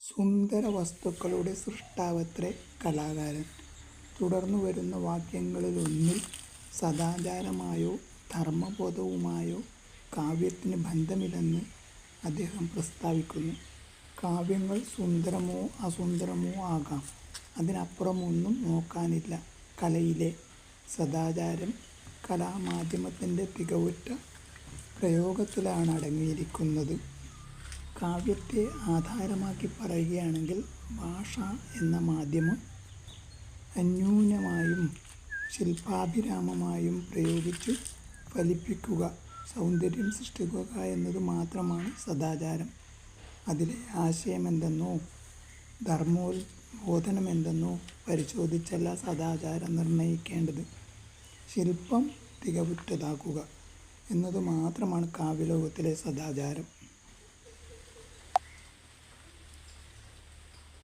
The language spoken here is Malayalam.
സുന്ദര വസ്തുക്കളുടെ സൃഷ്ടാവത്രേ കലാകാരൻ. തുടർന്നു വരുന്ന വാക്യങ്ങളിലൊന്നിൽ സദാചാരമായോ ധർമ്മബോധവുമായോ കാവ്യത്തിന് ബന്ധമില്ലെന്ന് അദ്ദേഹം പ്രസ്താവിക്കുന്നു. കാവ്യങ്ങൾ സുന്ദരമോ അസുന്ദരമോ ആകാം, അതിനപ്പുറമൊന്നും നോക്കാനില്ല. കലയിലെ സദാചാരം കലാമാധ്യമത്തിൻ്റെ തികവുറ്റ പ്രയോഗത്തിലാണ് അടങ്ങിയിരിക്കുന്നത്. കാവ്യത്തെ ആധാരമാക്കി പറയുകയാണെങ്കിൽ ഭാഷ എന്ന മാധ്യമം അന്യൂനമായും ശില്പാഭിരാമമായും പ്രയോഗിച്ച് ഫലിപ്പിക്കുക, സൗന്ദര്യം സൃഷ്ടിക്കുക എന്നത് മാത്രമാണ് സദാചാരം. അതിലെ ആശയമെന്തെന്നോ ധർമ്മോദ്ബോധനമെന്തെന്നോ പരിശോധിച്ചല്ല സദാചാരം നിർണയിക്കേണ്ടത്. ശില്പം തികവുറ്റതാക്കുക എന്നതു മാത്രമാണ് കാവ്യലോകത്തിലെ സദാചാരം.